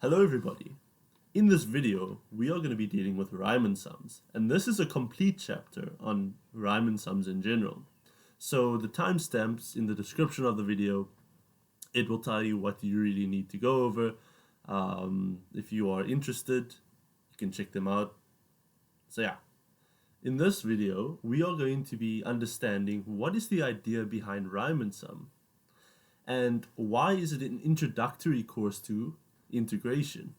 Hello everybody. In this video, we are going to be dealing with Riemann sums, and this is a complete chapter on Riemann sums in general. So the timestamps in the description of the video, it will tell you what you really need to go over. If you are interested, you can check them out. So yeah, in this video, we are going to be understanding what is the idea behind Riemann sum, and why is it an introductory course to integration.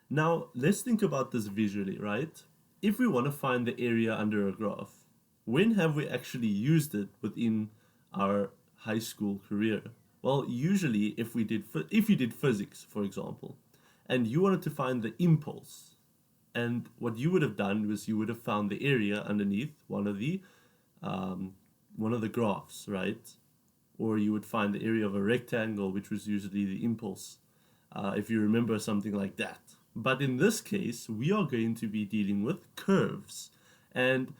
Now, let's think about this visually, right? If we want to find the area under a graph, when have we actually used it within our high school career? Well, usually if you did physics, for example, and you wanted to find the impulse, and what you would have done was you would have found the area underneath one of the graphs, right? Or you would find the area of a rectangle, which was usually the impulse, if you remember something like that. But in this case, we are going to be dealing with curves. And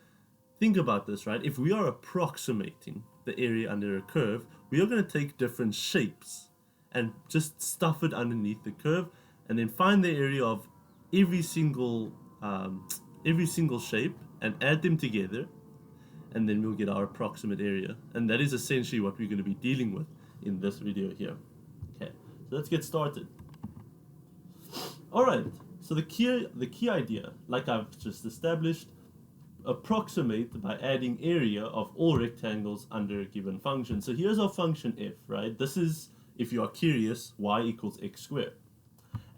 think about this, right? If we are approximating the area under a curve, we are going to take different shapes and just stuff it underneath the curve, and then find the area of every single shape and add them together, and then we'll get our approximate area. And that is essentially what we're going to be dealing with in this video here. Okay, so let's get started. Alright, so the key idea, like I've just established, approximate by adding area of all rectangles under a given function. So here's our function f, right? This is, if you are curious, y equals x squared.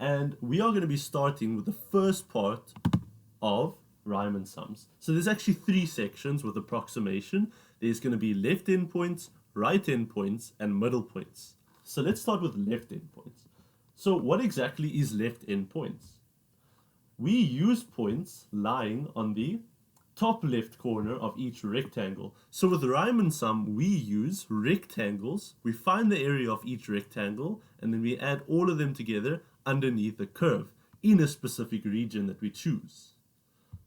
And we are going to be starting with the first part of Riemann sums. So there's actually three sections with approximation. There's going to be left endpoints, right endpoints, and middle points. So let's start with left endpoints. So what exactly is left endpoints? We use points lying on the top left corner of each rectangle. So with Riemann sum, we use rectangles. We find the area of each rectangle, and then we add all of them together underneath the curve in a specific region that we choose.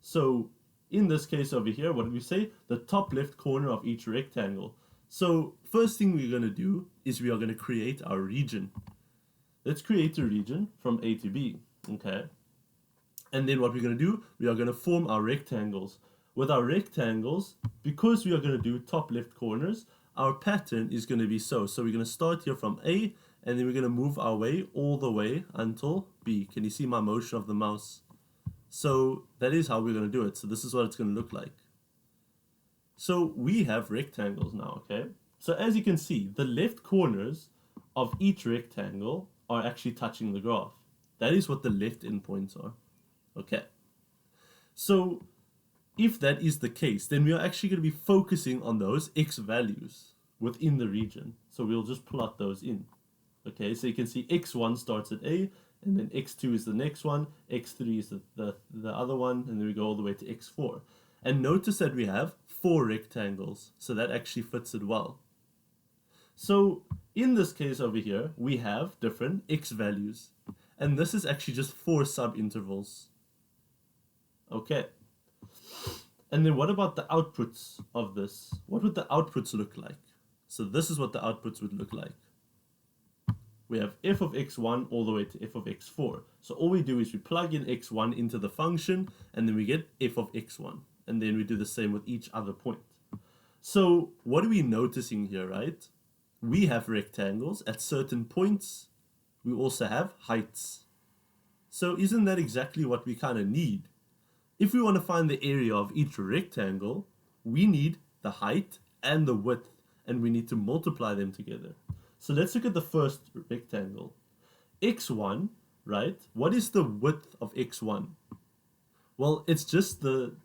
So in this case over here, what did we say? The top left corner of each rectangle. So first thing we're going to do is we are going to create our region. Let's create a region from A to B, okay? And then what we're going to do, we are going to form our rectangles. With our rectangles, because we are going to do top left corners, our pattern is going to be so. So we're going to start here from A, and then we're going to move our way all the way until B. Can you see my motion of the mouse? So that is how we're going to do it. So this is what it's going to look like. So we have rectangles now, okay? So as you can see, the left corners of each rectangle are actually touching the graph. That is what the left endpoints are. Okay. So if that is the case, then we are actually going to be focusing on those x values within the region. So we'll just plot those in. Okay, so you can see x1 starts at A, and then x2 is the next one, x3 is the other one, and then we go all the way to x4. And notice that we have 4 rectangles, so that actually fits it well. So in this case over here, we have different x values, and this is actually just 4 subintervals. Okay. And then what about the outputs of this? What would the outputs look like? So this is what the outputs would look like. We have f of x1 all the way to f of x4. So all we do is we plug in x1 into the function, and then we get f of x1. And then we do the same with each other point. So what are we noticing here, right? We have rectangles at certain points. We also have heights. So isn't that exactly what we kind of need? If we want to find the area of each rectangle, we need the height and the width, and we need to multiply them together. So let's look at the first rectangle. x1, right? What is the width of x1? Well, it's just the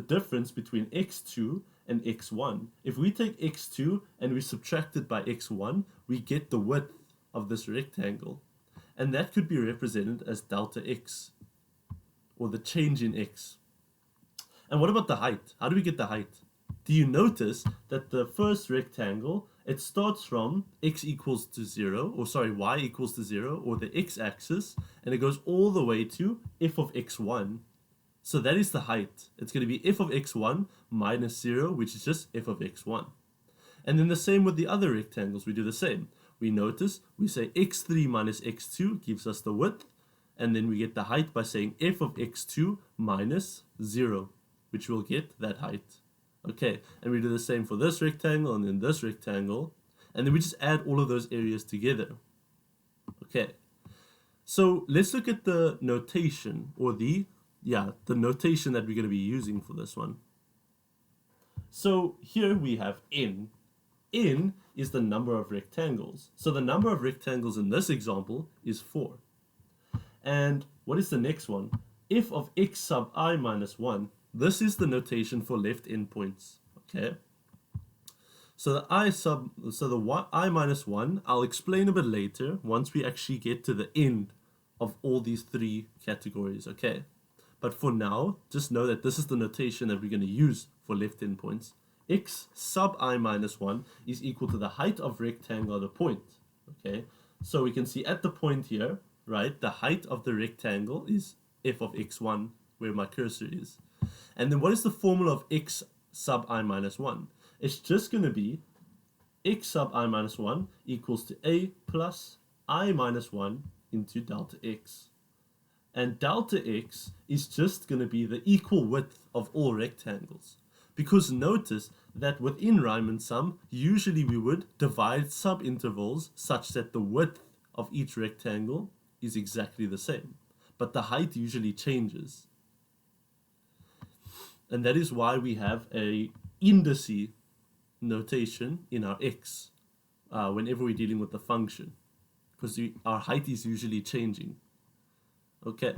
difference between x2 and x1. If we take x2 and we subtract it by x1, we get the width of this rectangle. And that could be represented as delta x, or the change in x. And what about the height? How do we get the height? Do you notice that the first rectangle, it starts from x equals to 0, or sorry, y equals to 0, or the x-axis, and it goes all the way to f of x1. So that is the height. It's going to be f of x1 minus 0, which is just f of x1. And then the same with the other rectangles, we do the same. We notice, we say x3 minus x2 gives us the width, And then we get the height by saying f of x2 minus 0, which will get that height. Okay, and we do the same for this rectangle and then this rectangle. And then we just add all of those areas together. Okay, so let's look at the notation, or the notation that we're going to be using for this one. So here we have n. N is the number of rectangles. So the number of rectangles in this example is 4. And what is the next one? F of x sub I minus 1. This is the notation for left endpoints. Okay. So the I minus 1, I'll explain a bit later once we actually get to the end of all these three categories, okay? But for now, just know that this is the notation that we're going to use for left endpoints. X sub I minus 1 is equal to the height of rectangle at a point, okay? So we can see at the point here, right, the height of the rectangle is f of x1, where my cursor is. And then what is the formula of x sub I minus 1? It's just going to be x sub I minus 1 equals to a plus I minus 1 into delta x. And delta x is just going to be the equal width of all rectangles. Because notice that within Riemann sum, usually we would divide subintervals such that the width of each rectangle is exactly the same. But the height usually changes. And that is why we have a indice notation in our x whenever we're dealing with the function, because our height is usually changing. Okay,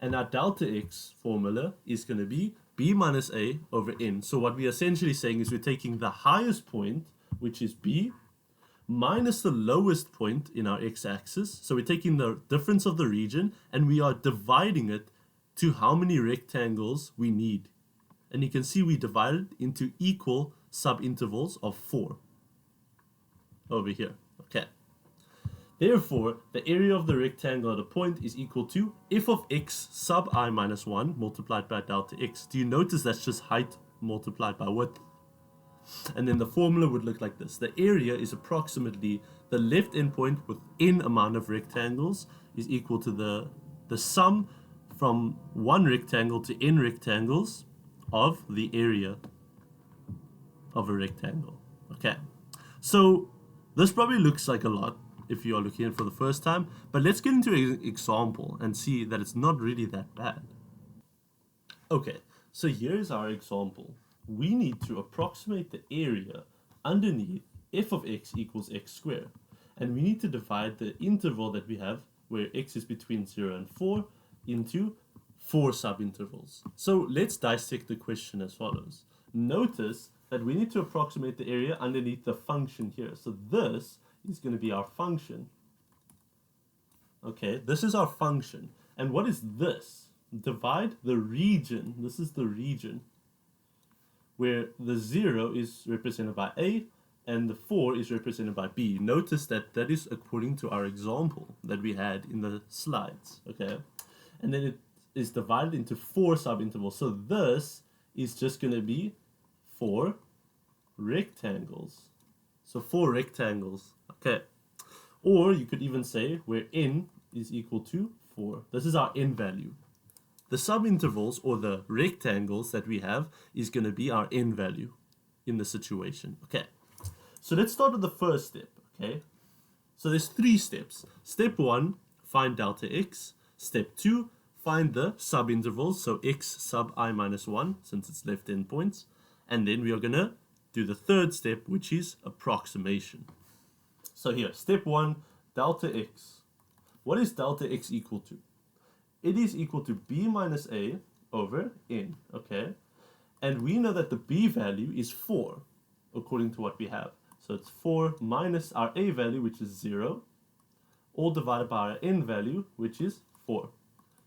and our delta x formula is going to be b minus a over n. So what we're essentially saying is we're taking the highest point, which is b, minus the lowest point in our x-axis. So we're taking the difference of the region and we are dividing it to how many rectangles we need. And you can see we divided into equal subintervals of 4 over here. Okay. Therefore, the area of the rectangle at a point is equal to f of x sub I minus 1 multiplied by delta x. Do you notice that's just height multiplied by width? And then the formula would look like this. The area is approximately the left endpoint with n amount of rectangles is equal to the sum from one rectangle to n rectangles of the area of a rectangle. Okay, so this probably looks like a lot if you are looking at it for the first time, but let's get into an example and see that it's not really that bad. Okay, so here's our example. We need to approximate the area underneath f of x equals x squared, and we need to divide the interval that we have where x is between 0 and 4 into 4 subintervals. So let's dissect the question as follows. Notice that we need to approximate the area underneath the function here. So this is going to be our function. Okay, this is our function. And what is this? Divide the region. This is the region where the 0 is represented by A and the 4 is represented by B. Notice that that is according to our example that we had in the slides. Okay, and then it is divided into 4 subintervals. So this is just going to be 4 rectangles. So 4 rectangles. Okay. Or you could even say where n is equal to 4. This is our n value. The subintervals or the rectangles that we have is going to be our n value in the situation. Okay. So let's start with the first step. Okay. So there's 3 steps. Step 1, find delta x. Step 2, find the subintervals, so x sub I minus 1, since it's left endpoints. And then we are going to do the third step, which is approximation. So here, step 1, delta x. What is delta x equal to? It is equal to b minus a over n, okay? And we know that the b value is 4, according to what we have. So it's 4 minus our a value, which is 0, all divided by our n value, which is 4.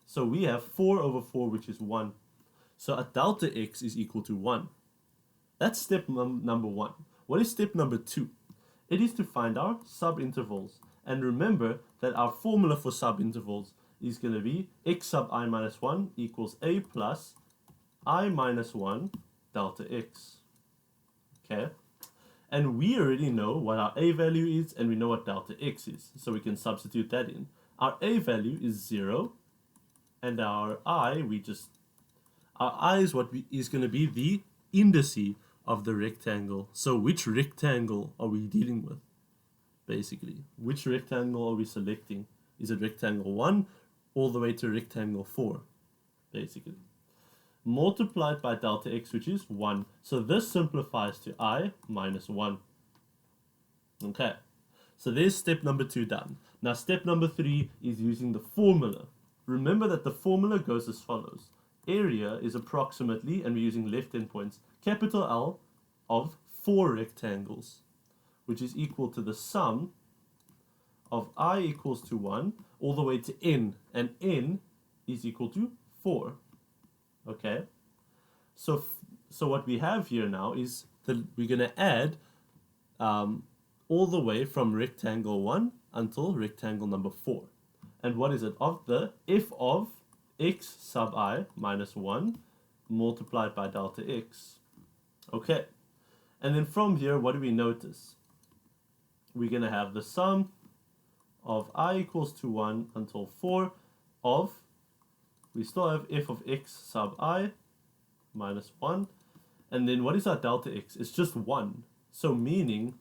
So we have 4 over 4, which is 1. So a delta x is equal to 1. That's step number 1. What is step number 2? It is to find our subintervals. And remember that our formula for subintervals is going to be x sub I minus 1 equals a plus I minus 1 delta x. Okay? And we already know what our a value is and we know what delta x is. So we can substitute that in. Our a value is 0, and our I is is going to be the indice of the rectangle. So which rectangle are we dealing with, basically? Which rectangle are we selecting? Is it rectangle 1 all the way to rectangle 4, basically? Multiplied by delta x, which is 1. So this simplifies to I minus 1. Okay, so there's step number 2 done. Now step number 3 is using the formula. Remember that the formula goes as follows. Area is approximately, and we're using left endpoints, capital L of 4 rectangles, which is equal to the sum of I equals to 1 all the way to n, and n is equal to 4. Okay, so what we have here now is that we're going to add all the way from rectangle 1 until rectangle number 4. And what is it? Of the f of x sub I minus 1 multiplied by delta x. Okay, and then from here, what do we notice? We're going to have the sum of I equals to 1 until 4 of, we still have f of x sub I minus 1. And then what is our delta x? It's just 1. So meaning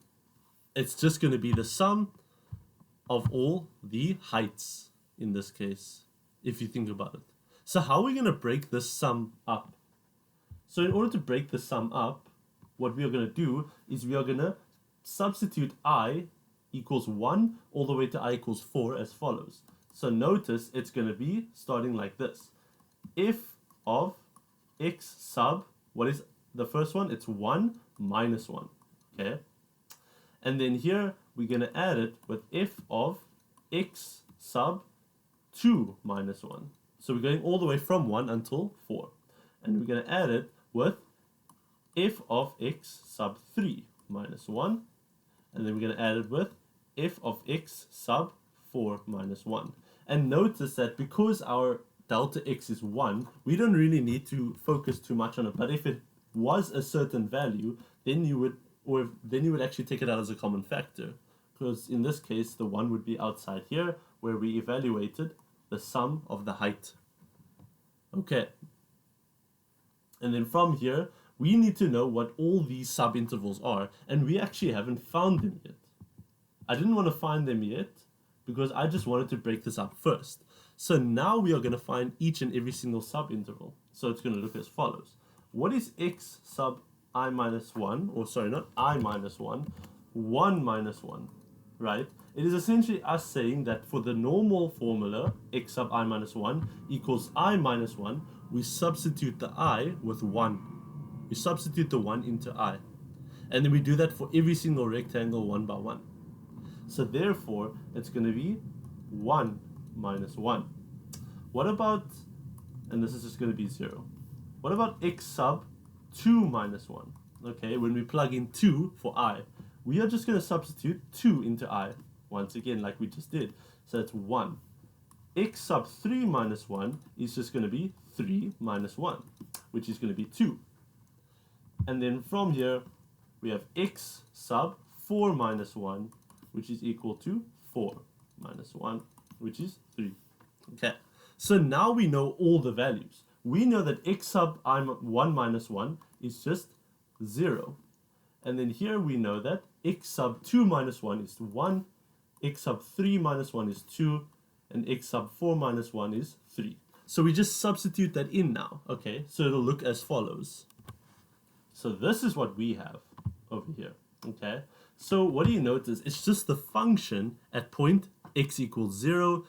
it's just going to be the sum of all the heights in this case, if you think about it. So how are we going to break this sum up? So in order to break the sum up, what we are going to do is we are going to substitute I equals 1 all the way to I equals 4 as follows. So notice it's going to be starting like this. F of x sub, what is the first one? It's 1 minus 1. Okay. And then here we're going to add it with f of x sub 2 minus 1. So we're going all the way from 1 until 4. And we're going to add it with f of x sub 3 minus 1. And then we're going to add it with f of x sub 4 minus 1. And notice that because our delta x is 1, we don't really need to focus too much on it. But if it was a certain value, then you would actually take it out as a common factor. Because in this case, the 1 would be outside here, where we evaluated the sum of the height. Okay. And then from here, we need to know what all these subintervals are, and we actually haven't found them yet. I didn't want to find them yet because I just wanted to break this up first. So now we are going to find each and every single subinterval. So it's going to look as follows. What is x sub I minus 1, or sorry, not I minus 1, 1 minus 1, right? It is essentially us saying that for the normal formula, x sub I minus 1 equals I minus 1, we substitute the I with 1. We substitute the 1 into I. And then we do that for every single rectangle one by one. So therefore, it's going to be 1 minus 1. What about, and this is just going to be 0. What about x sub 2 minus 1? Okay, when we plug in 2 for I, we are just going to substitute 2 into I, once again, like we just did. So it's 1. X sub 3 minus 1 is just going to be 3 minus 1, which is going to be 2. And then from here, we have x sub 4 minus 1, which is equal to 4 minus 1, which is 3. Okay, so now we know all the values. We know that x sub 1 minus 1 is just 0. And then here we know that x sub 2 minus 1 is 1, x sub 3 minus 1 is 2, and x sub 4 minus 1 is 3. So we just substitute that in now, okay? So it'll look as follows. So this is what we have over here, okay? So what do you notice? It's just the function at point x equals 0,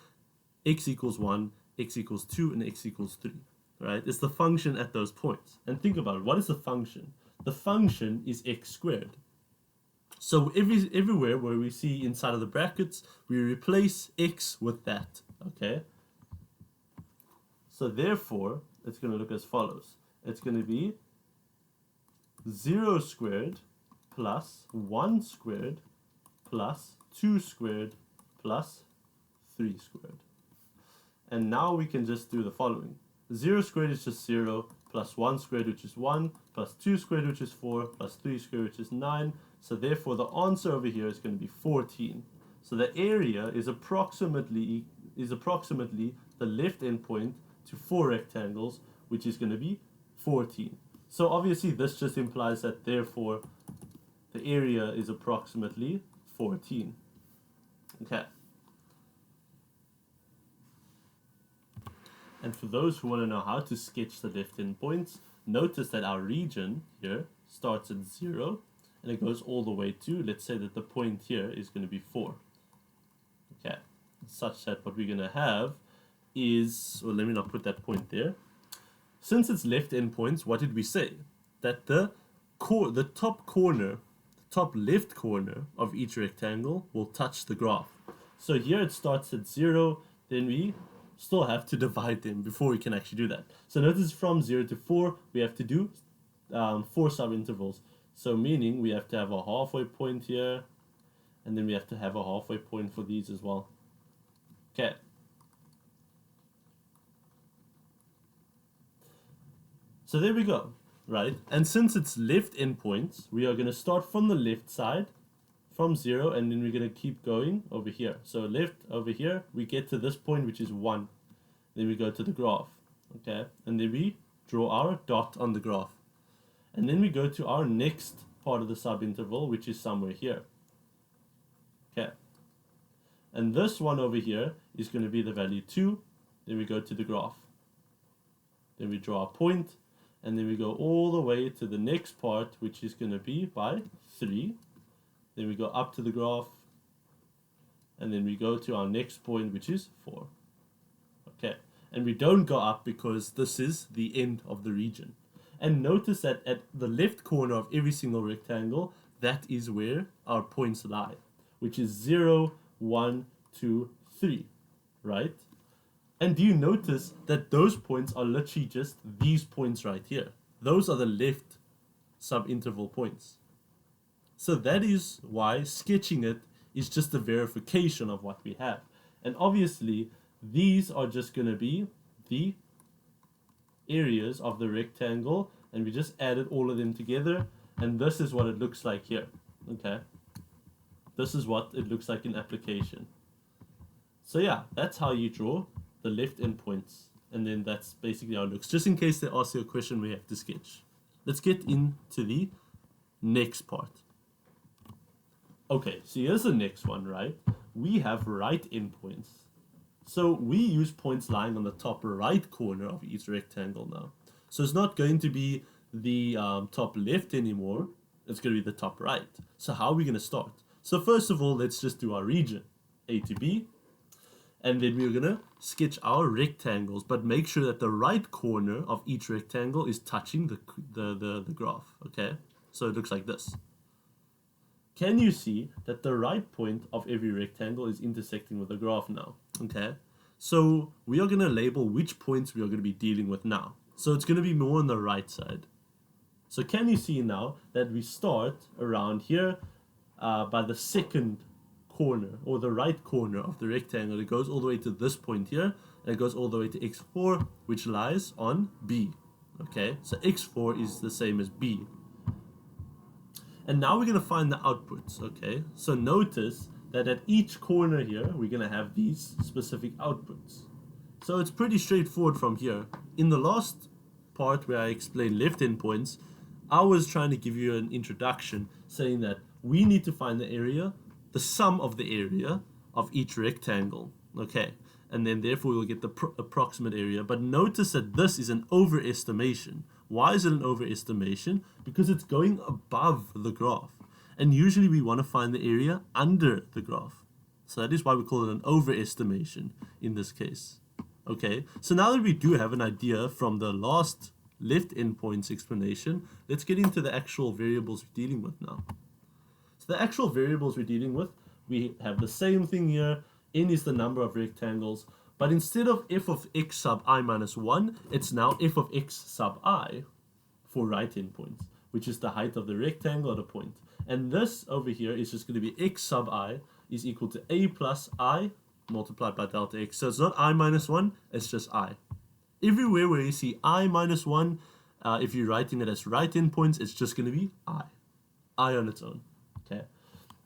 x equals 1, x equals 2, and x equals 3, right? It's the function at those points. And think about it. What is the function? The function is x squared. So everywhere where we see inside of the brackets, we replace x with that, okay? So therefore, it's going to look as follows. It's going to be 0 squared plus 1 squared plus 2 squared plus 3 squared. And now we can just do the following. 0 squared is just 0, plus 1 squared, which is 1, plus 2 squared, which is 4, plus 3 squared, which is 9. So therefore, the answer over here is going to be 14. So the area is approximately is approximately the left endpoint to 4 rectangles, which is going to be 14. So obviously this just implies that therefore the area is approximately 14. Okay. And for those who want to know how to sketch the left endpoints, notice that our region here starts at 0 and it goes all the way to, let's say that the point here is going to be 4. Okay, such that what we're going to have is, well, let me not put that point there. Since it's left endpoints, what did we say? That the top left corner of each rectangle will touch the graph. So here it starts at 0, then we still have to divide them before we can actually do that. So notice from 0 to 4, we have to do 4 subintervals. So meaning we have to have a halfway point here, and then we have to have a halfway point for these as well. Okay. So there we go, right? And since it's left endpoints, we are going to start from the left side, from 0, and then we're going to keep going over here. So left over here, we get to this point, which is 1. Then we go to the graph, okay? And then we draw our dot on the graph. And then we go to our next part of the subinterval, which is somewhere here. Okay. And this one over here is going to be the value 2. Then we go to the graph. Then we draw a point, and then we go all the way to the next part, which is going to be by 3. Then we go up to the graph, and then we go to our next point, which is 4. Okay, and we don't go up because this is the end of the region. And notice that at the left corner of every single rectangle, that is where our points lie, which is 0, 1, 2, 3, right? And do you notice that those points are literally just these points right here? Those are the left subinterval points. So that is why sketching it is just a verification of what we have. And obviously, these are just going to be the areas of the rectangle, and we just added all of them together, and this is what it looks like here. Okay, this is what it looks like in application. So yeah, that's how you draw the left endpoints, and then that's basically how it looks. Just in case they ask you a question we have to sketch. Let's get into the next part. Okay, so here's the next one, right? We have right endpoints. So we use points lying on the top right corner of each rectangle now. So it's not going to be the top left anymore. It's going to be the top right. So how are we going to start? So first of all, let's just do our region, A to B. And then we're going to sketch our rectangles, but make sure that the right corner of each rectangle is touching the graph, okay? So it looks like this. Can you see that the right point of every rectangle is intersecting with the graph now? Okay, so we are going to label which points we are going to be dealing with now. So it's going to be more on the right side. So can you see now that we start around here by the second corner, or the right corner of the rectangle? It goes all the way to this point here, and it goes all the way to x4, which lies on B. Okay, so x4 is the same as B. And now we're going to find the outputs, okay? So notice that at each corner here, we're going to have these specific outputs. So it's pretty straightforward from here. In the last part where I explained left endpoints, I was trying to give you an introduction saying that we need to find the area, the sum of the area of each rectangle, okay? And then therefore we'll get the approximate area. But notice that this is an overestimation. Why is it an overestimation? Because it's going above the graph. And usually we want to find the area under the graph. So that is why we call it an overestimation in this case. Okay, so now that we do have an idea from the last left endpoints explanation, let's get into the actual variables we're dealing with now. So the actual variables we're dealing with, we have the same thing here. N is the number of rectangles, but instead of f of x sub I minus 1, it's now f of x sub I for right endpoints, which is the height of the rectangle at a point. And this over here is just going to be x sub I is equal to a plus I multiplied by delta x. So it's not I minus 1, it's just I. Everywhere where you see I minus 1, if you're writing it as right endpoints, it's just going to be I on its own. Okay.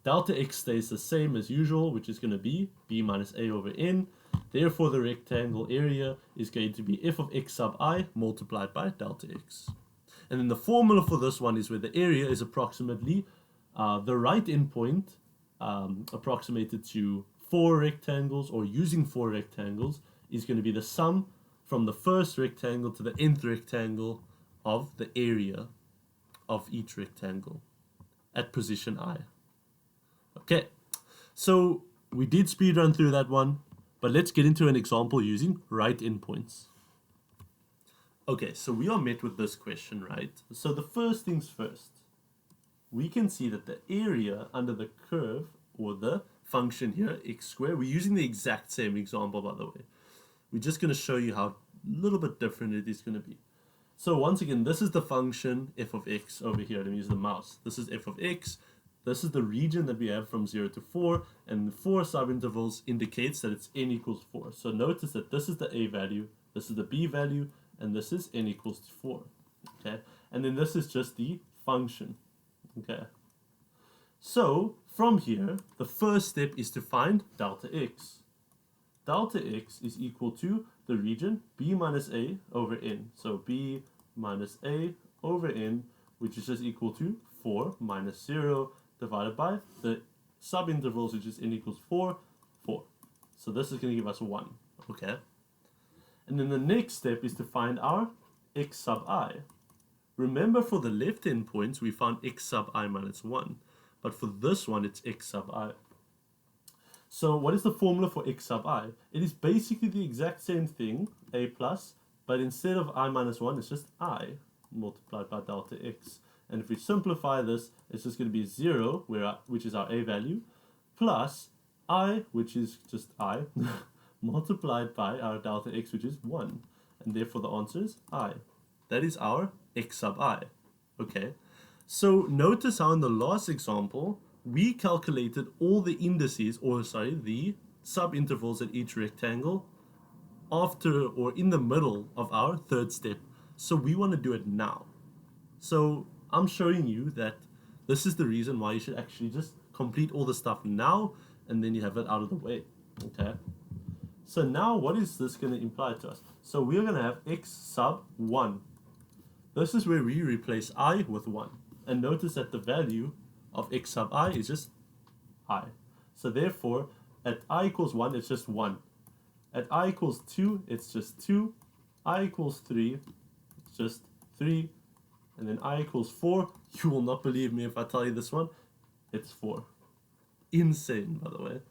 Delta x stays the same as usual, which is going to be b minus a over n. Therefore, the rectangle area is going to be f of x sub I multiplied by delta x. And then the formula for this one is where the area is approximately the right endpoint approximated to 4 rectangles, or using 4 rectangles, is going to be the sum from the first rectangle to the nth rectangle of the area of each rectangle at position I. Okay, so we did speed run through that one, but let's get into an example using right endpoints. Okay, so we are met with this question, right? So the first things first, we can see that the area under the curve, or the function here, x squared, we're using the exact same example, by the way. We're just going to show you how a little bit different it is going to be. So once again, this is the function f of x over here. Let me use the mouse. This is f of x. This is the region that we have from 0 to 4, and 4 subintervals indicates that it's n equals 4. So notice that this is the a value, this is the b value, and this is n equals to 4. Okay, and then this is just the function. Okay, so from here, the first step is to find delta x. Delta x is equal to the region b minus a over n. So b minus a over n, which is just equal to 4 minus 0 divided by the subintervals, which is n equals 4, 4. So this is going to give us 1. Okay. And then the next step is to find our x sub I. Remember, for the left-hand points, we found x sub I minus 1. But for this one, it's x sub I. So what is the formula for x sub I? It is basically the exact same thing, a plus, but instead of I minus 1, it's just I multiplied by delta x. And if we simplify this, it's just going to be 0, which is our a value, plus I, which is just I, multiplied by our delta x, which is 1. And therefore the answer is I. That is our x sub I. Okay. So notice how in the last example, we calculated all the indices, or sorry, the subintervals at each rectangle after or in the middle of our third step. So we want to do it now. So I'm showing you that this is the reason why you should actually just complete all the stuff now, and then you have it out of the way. Okay. So now what is this going to imply to us? So we're going to have x sub 1. This is where we replace I with 1. And notice that the value of x sub I is just I. So therefore, at I equals 1, it's just 1. At I equals 2, it's just 2. I equals 3, it's just 3. And then I equals 4. You will not believe me if I tell you this one. It's 4. Insane, by the way.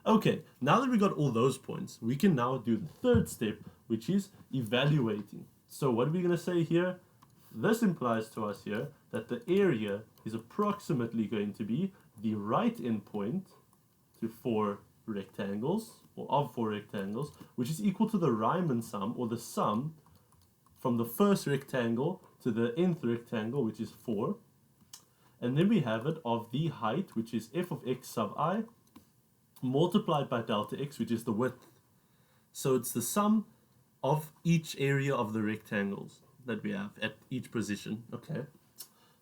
Okay, now that we got all those points, we can now do the third step, which is evaluating. So what are we going to say here? This implies to us here that the area is approximately going to be the right endpoint to 4 rectangles, or of 4 rectangles, which is equal to the Riemann sum, or the sum from the first rectangle to the nth rectangle, which is 4. And then we have it of the height, which is f of x sub I, multiplied by delta x, which is the width. So it's the sum of each area of the rectangles that we have at each position. Okay,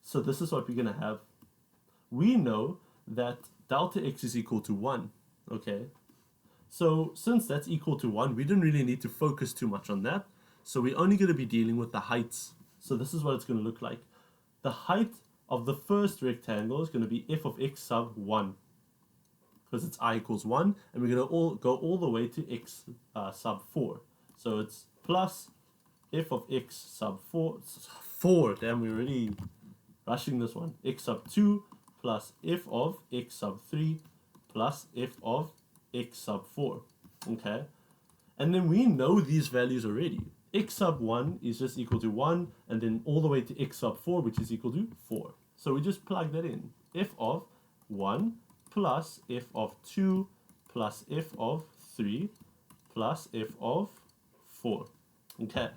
so this is what we're going to have. We know that delta x is equal to 1. Okay, so since that's equal to 1, we didn't really need to focus too much on that. So we're only going to be dealing with the heights. So this is what it's going to look like. The height of the first rectangle is going to be f of x sub 1, because it's I equals 1, and we're going to go all the way to x sub 4. So it's plus f of x sub 4, damn, we're already rushing this one, x sub 2 plus f of x sub 3 plus f of x sub 4. Okay, and then we know these values already. X sub 1 is just equal to 1, and then all the way to x sub 4, which is equal to 4. So we just plug that in. F of 1 plus f of 2 plus f of 3 plus f of 4. Okay.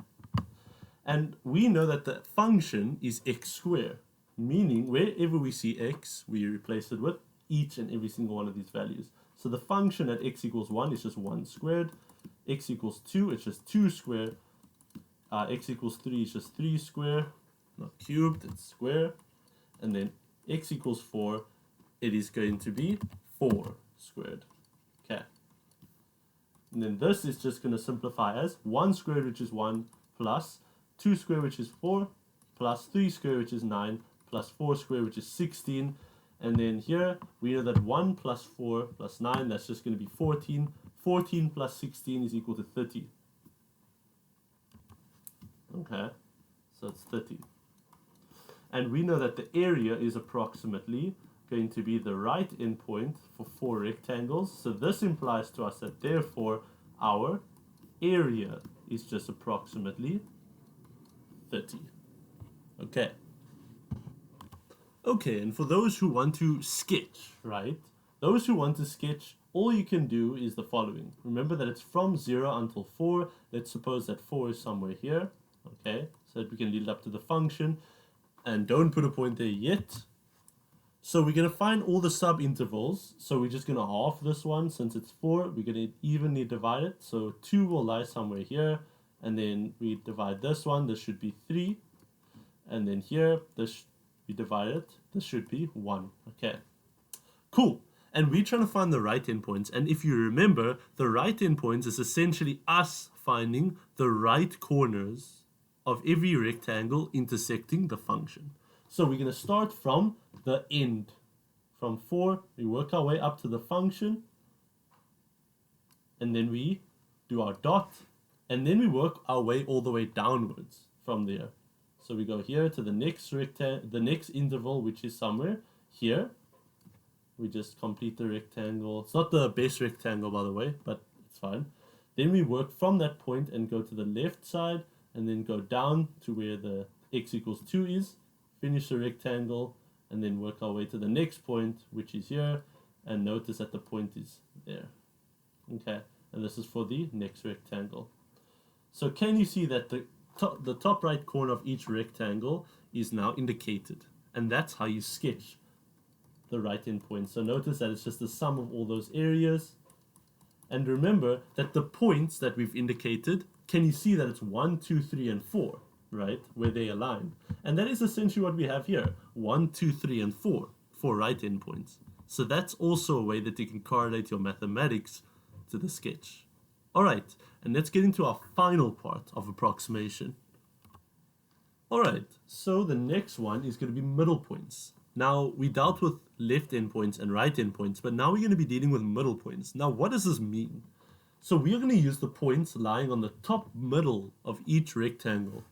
And we know that the function is x squared, meaning wherever we see x, we replace it with each and every single one of these values. So the function at x equals 1 is just 1 squared. X equals 2, it's just 2 squared. X equals 3 is just 3 squared, not cubed, it's square. And then x equals 4, it is going to be 4 squared. Okay. And then this is just going to simplify as 1 squared, which is 1, plus 2 squared, which is 4, plus 3 squared, which is 9, plus 4 squared, which is 16. And then here, we know that 1 plus 4 plus 9, that's just going to be 14. 14 plus 16 is equal to 30. Okay, so it's 30. And we know that the area is approximately going to be the right endpoint for 4 rectangles. So this implies to us that therefore our area is just approximately 30. Okay. Okay, and for those who want to sketch, right? Those who want to sketch, all you can do is the following. Remember that it's from 0 until 4. Let's suppose that 4 is somewhere here. Okay, so that we can lead it up to the function. And don't put a point there yet. So we're going to find all the sub-intervals. So we're just going to half this one. Since it's 4, we're going to evenly divide it. So 2 will lie somewhere here. And then we divide this one. This should be 3. And then here, we divide it. This should be 1. Okay, cool. And we're trying to find the right endpoints. And if you remember, the right endpoints is essentially us finding the right corners of every rectangle intersecting the function. So we're going to start from the end. From 4, we work our way up to the function. And then we do our dot. And then we work our way all the way downwards from there. So we go here to the next interval, which is somewhere here. We just complete the rectangle. It's not the best rectangle, by the way, but it's fine. Then we work from that point and go to the left side, and then go down to where the x equals 2 is, finish the rectangle, and then work our way to the next point, which is here, and notice that the point is there. Okay, and this is for the next rectangle. So can you see that the top right corner of each rectangle is now indicated, and that's how you sketch the right endpoint. So notice that it's just the sum of all those areas, and remember that the points that we've indicated, can you see that it's 1, 2, 3, and 4, right, where they align? And that is essentially what we have here, 1, 2, 3, and 4 for right endpoints. So that's also a way that you can correlate your mathematics to the sketch. All right, and let's get into our final part of approximation. All right, so the next one is going to be middle points. Now, we dealt with left endpoints and right endpoints, but now we're going to be dealing with middle points. Now, what does this mean? So we are going to use the points lying on the top middle of each rectangle.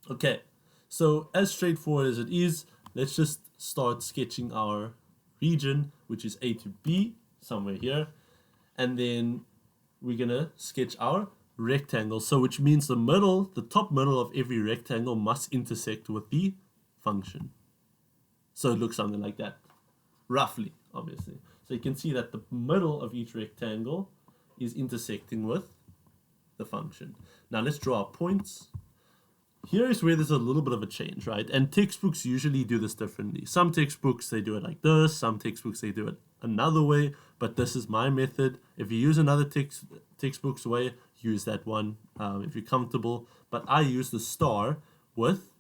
Okay, so as straightforward as it is, let's just start sketching our region, which is A to B, somewhere here. And then we're going to sketch our rectangle. So which means the top middle of every rectangle must intersect with the function. So it looks something like that, roughly, obviously. So you can see that the middle of each rectangle is intersecting with the function. Now let's draw our points. Here is where there's a little bit of a change, right? And textbooks usually do this differently. Some textbooks, they do it like this. Some textbooks, they do it another way. But this is my method. If you use another textbook's way, use that one if you're comfortable. But I use the star with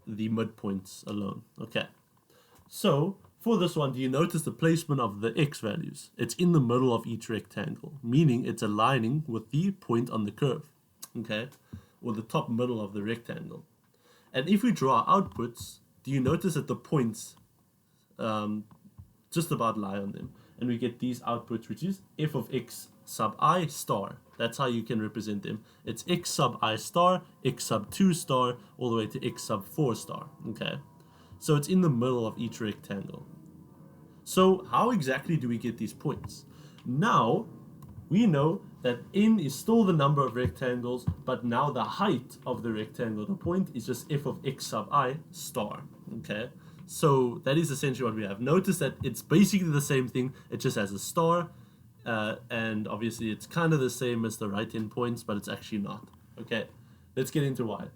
the midpoints alone. Okay. So for this one, do you notice the placement of the x values? It's in the middle of each rectangle, meaning it's aligning with the point on the curve, okay, or the top middle of the rectangle. And if we draw our outputs, do you notice that the points just about lie on them? And we get these outputs, which is f of x sub I star. That's how you can represent them. It's x sub I star, x sub 2 star, all the way to x sub 4 star, okay? So it's in the middle of each rectangle. So how exactly do we get these points? Now, we know that n is still the number of rectangles, but now the height of the rectangle, the point, is just f of x sub I star, okay? So that is essentially what we have. Notice that it's basically the same thing, it just has a star, and obviously it's kind of the same as the right endpoints, but it's actually not. Okay, let's get into why.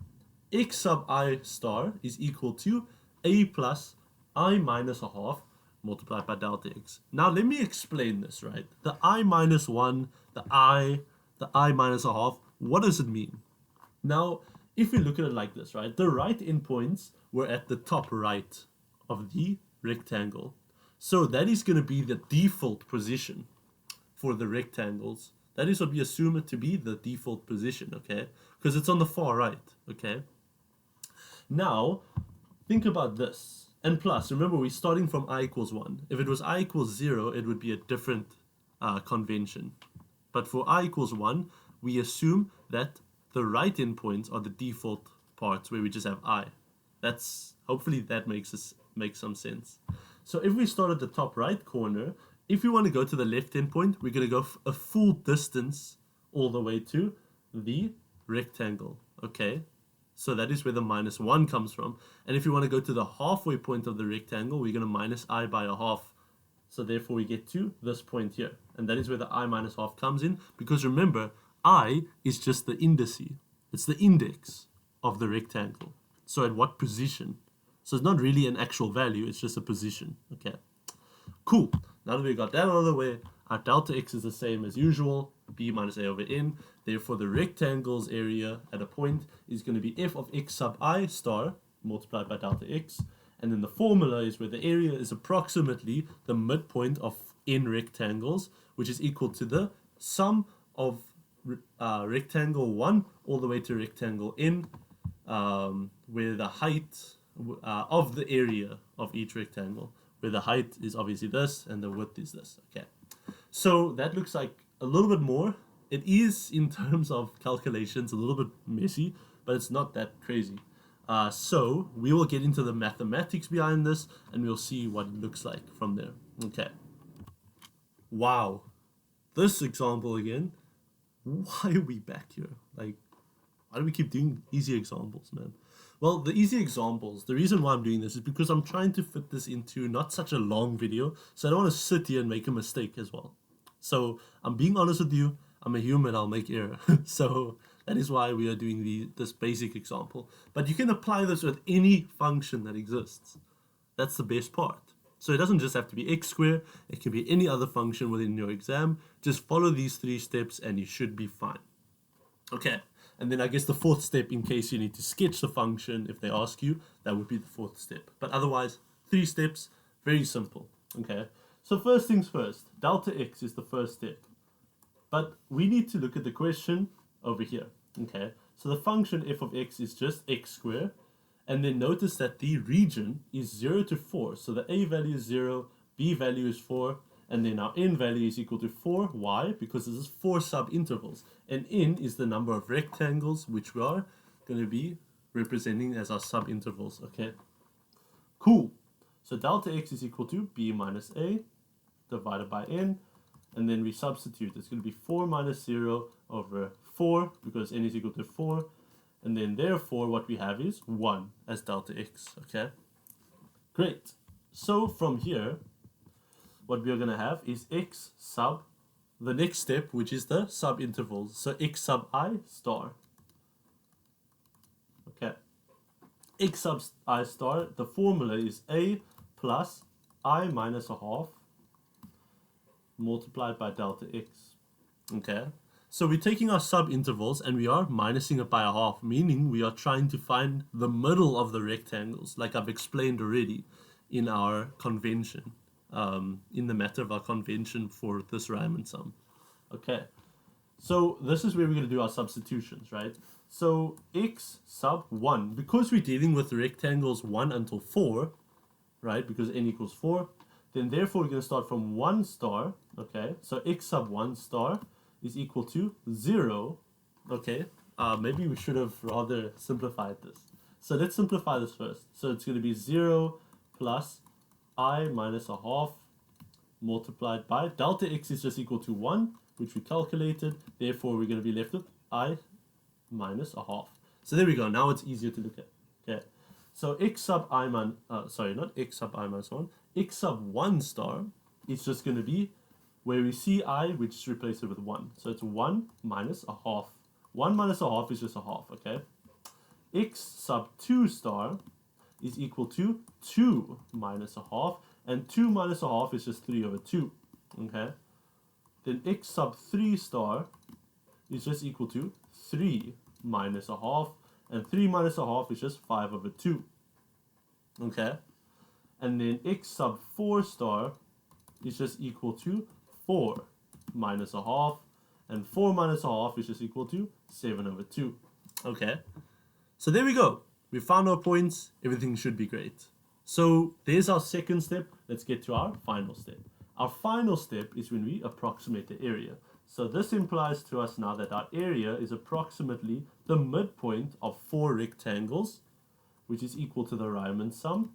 X sub I star is equal to a plus I minus a half multiplied by delta x. Now let me explain this, right? The I minus 1, the I minus a half, what does it mean? Now, if we look at it like this, right? The right endpoints were at the top right of the rectangle. So that is going to be the default position for the rectangles That is what we assume it to be the default position, okay? Because it's on the far right, okay? Now, think about this. And plus, remember, we're starting from I equals 1. If it was I equals 0, it would be a different convention. But for I equals 1, we assume that the right endpoints are the default parts where we just have I. Hopefully that makes some sense. So if we start at the top right corner, if we want to go to the left endpoint, we're going to go a full distance all the way to the rectangle, okay? So that is where the -1 comes from. And if you want to go to the halfway point of the rectangle, we're going to minus I by a half. So therefore we get to this point here. And that is where the I minus half comes in. Because remember, I is just the indice. It's the index of the rectangle. So at what position? So it's not really an actual value, it's just a position. Okay. Cool. Now that we got that out of the way, our delta x is the same as usual, b minus a over n. Therefore, the rectangle's area at a point is going to be f of x sub I star multiplied by delta x. And then the formula is where the area is approximately the midpoint of n rectangles, which is equal to the sum of rectangle 1 all the way to rectangle n, where the height of the area of each rectangle, where the height is obviously this and the width is this. Okay, so that looks like a little bit more. It is, in terms of calculations, a little bit messy, but it's not that crazy. So we will get into the mathematics behind this and we'll see what it looks like from there. Okay. Wow. This example again. Why are we back here? Like, why do we keep doing easy examples, man? Well, the easy examples, the reason why I'm doing this is because I'm trying to fit this into not such a long video, so I don't want to sit here and make a mistake as well. So I'm being honest with you, I'm a human, I'll make error. So that is why we are doing this basic example. But you can apply this with any function that exists. That's the best part. So it doesn't just have to be x squared, it can be any other function within your exam. Just follow these 3 steps and you should be fine. Okay, and then I guess the 4th step, in case you need to sketch the function if they ask you, that would be the 4th step. But otherwise, 3 steps, very simple. Okay, so first things first, delta x is the first step. But we need to look at the question over here. Okay, so the function f of x is just x squared. And then notice that the region is 0 to 4. So the a value is 0, b value is 4, and then our n value is equal to 4. Why? Because this is 4 subintervals. And n is the number of rectangles which we are going to be representing as our subintervals. Okay, cool. So delta x is equal to b minus a divided by n. And then we substitute. It's going to be 4 minus 0 over 4 because n is equal to 4. And then therefore what we have is 1 as delta x, okay? Great. So from here, what we are going to have is x sub the next step, which is the subintervals. So x sub I star. Okay. X sub I star, the formula is a plus I minus a half multiplied by delta x. Okay. So we're taking our subintervals and we are minusing it by a half, meaning we are trying to find the middle of the rectangles, like I've explained already in our convention, in the matter of our convention for this Riemann sum. Okay, so this is where we're going to do our substitutions, right? So x sub 1, because we're dealing with rectangles 1 until 4, right, because n equals 4, then therefore we're going to start from 1 star, okay? So x sub 1 star is equal to 0, okay? Maybe we should have rather simplified this. So let's simplify this first. So it's going to be 0 plus I minus a half multiplied by delta x is just equal to 1, which we calculated. Therefore, we're going to be left with I minus a half. So there we go. Now it's easier to look at. Okay. So x sub I not x sub I minus 1. X sub 1 star is just going to be where we see I, we just replace it with 1. So it's 1 minus a half. 1 minus a half is just a half, okay? X sub 2 star is equal to 2 minus a half. And 2 minus a half is just 3 over 2, okay? Then x sub 3 star is just equal to 3 minus a half. And 3 minus a half is just 5 over 2, okay? And then x sub 4 star is just equal to 4 minus a half, And 4 minus a half is just equal to 7 over 2. Okay. So there we go. We found our points. Everything should be great. So there's our second step. Let's get to our final step. Our final step is when we approximate the area. So this implies to us now that our area is approximately the midpoint of 4 rectangles, which is equal to the Riemann sum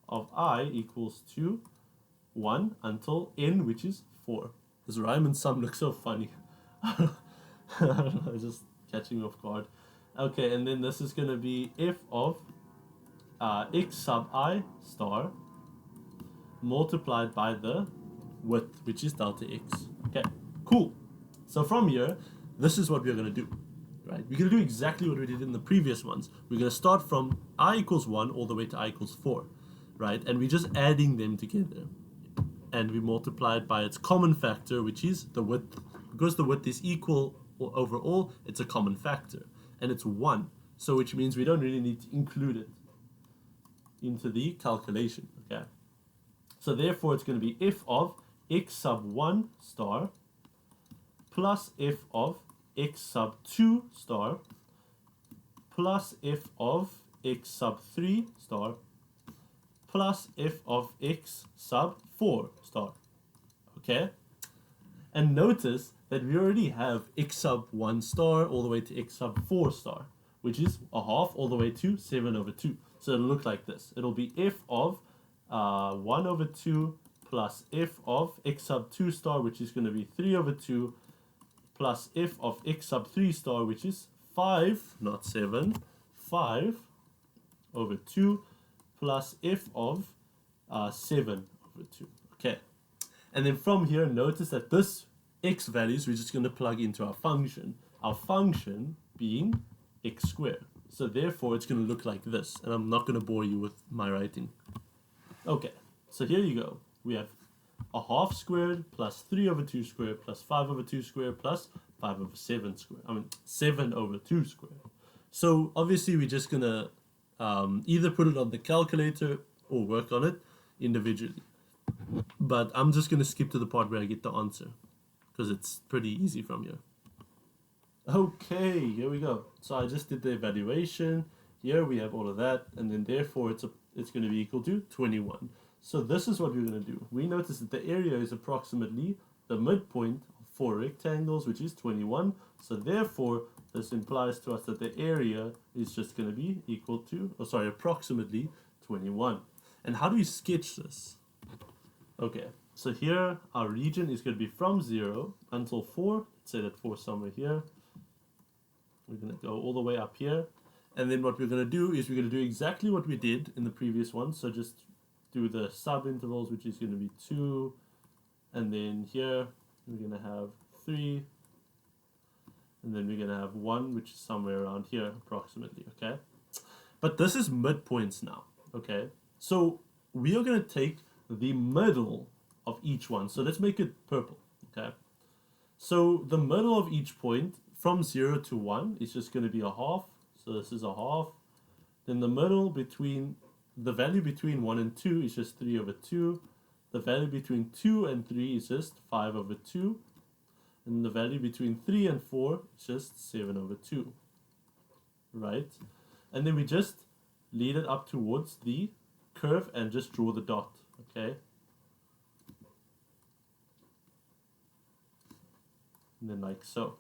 of I equals to 1 until n, which is 4. This Riemann sum looks so funny. I don't know, just catching me off guard. Okay, and then this is going to be f of x sub I star multiplied by the width, which is delta x. Okay, cool. So from here, this is what we're going to do, right? We're going to do exactly what we did in the previous ones. We're going to start from I equals 1 all the way to I equals 4, right? And we're just adding them together. And we multiply it by its common factor, which is the width. Because the width is equal overall, it's a common factor. And it's 1. So which means we don't really need to include it into the calculation, okay? So therefore, it's going to be f of x sub 1 star plus f of x sub 2 star plus f of x sub 3 star plus f of x sub 4 star. Okay? And notice that we already have x sub 1 star all the way to x sub 4 star, which is a half all the way to 7 over 2. So it'll look like this. It'll be f of 1 over 2 plus f of x sub 2 star, which is going to be 3 over 2, plus f of x sub 3 star, which is 5, not 7, 5 over 2, plus f of 7 over 2. Okay. And then from here, notice that this x values, we're just going to plug into our function. Our function being x squared. So therefore, it's going to look like this. And I'm not going to bore you with my writing. Okay, so here you go. We have a half squared plus 3 over 2 squared plus 5 over 2 squared plus 5 over 7 squared. 7 over 2 squared. So obviously, we're just going to either put it on the calculator or work on it individually. But I'm just going to skip to the part where I get the answer, because it's pretty easy from here. Okay, here we go. So I just did the evaluation. Here we have all of that, and then therefore it's going to be equal to 21. So this is what we're going to do. We notice that the area is approximately the midpoint of 4 rectangles, which is 21. So therefore, this implies to us that the area is just going to be equal to, approximately 21. And how do we sketch this? Okay, so here our region is going to be from 0 until 4. Let's say that 4 somewhere here. We're going to go all the way up here. And then what we're going to do is we're going to do exactly what we did in the previous one. So just do the sub-intervals, which is going to be 2. And then here we're going to have 3. And then we're going to have 1, which is somewhere around here approximately, okay? But this is midpoints now, okay? So we are going to take the middle of each one. So let's make it purple, okay? So the middle of each point from 0 to 1 is just going to be a half. So this is a half. Then the middle between, the value between 1 and 2 is just 3 over 2. The value between 2 and 3 is just 5 over 2. And the value between 3 and 4 is just 7 over 2. Right? And then we just lead it up towards the curve and just draw the dot. Okay? And then like so.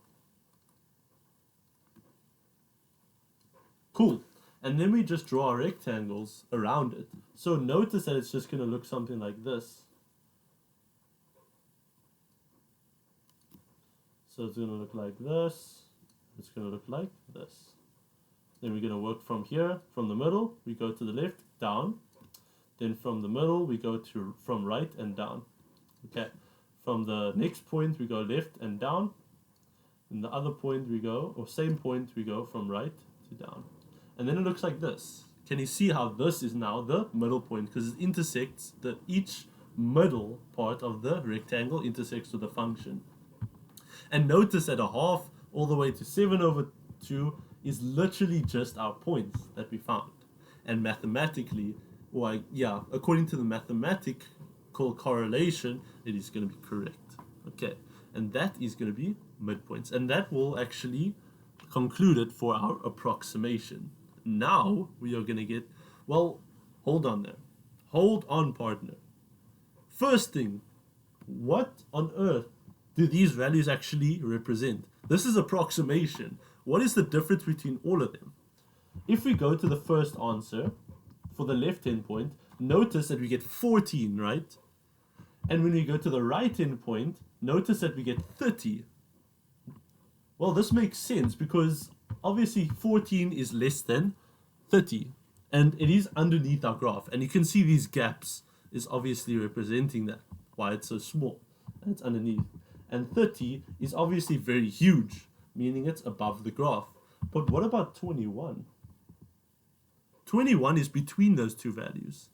Cool. And then we just draw our rectangles around it. So notice that it's just going to look something like this. So it's going to look like this. It's going to look like this. Then we're going to work from here, from the middle, we go to the left, down. Then from the middle, we go to from right and down. Okay. From the next point, we go left and down. And the other point we go, or same point, we go from right to down. And then it looks like this. Can you see how this is now the middle point? Because it intersects, each middle part of the rectangle intersects with the function. And notice that a half all the way to 7 over 2 is literally just our points that we found. And mathematically, according to the mathematical correlation, it is going to be correct. Okay, and that is going to be midpoints. And that will actually conclude it for our approximation. Now we are going to get, well, hold on there. Hold on, partner. First thing, what on earth do these values actually represent? This is approximation. What is the difference between all of them? If we go to the first answer for the left-hand point, notice that we get 14, right? And when we go to the right-hand point, notice that we get 30. Well, this makes sense because obviously 14 is less than 30. And it is underneath our graph. And you can see these gaps is obviously representing that, why it's so small. And it's underneath. And 30 is obviously very huge, meaning it's above the graph. But what about 21? 21 is between those two values.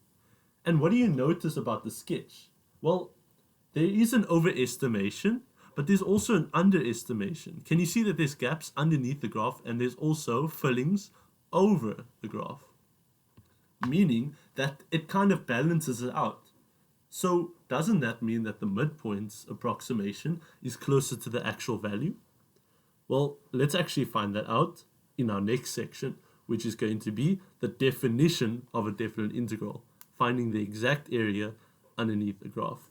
And what do you notice about the sketch? Well, there is an overestimation, but there's also an underestimation. Can you see that there's gaps underneath the graph and there's also fillings over the graph? Meaning that it kind of balances it out. So doesn't that mean that the midpoints approximation is closer to the actual value? Well, let's actually find that out in our next section, which is going to be the definition of a definite integral, finding the exact area underneath the graph.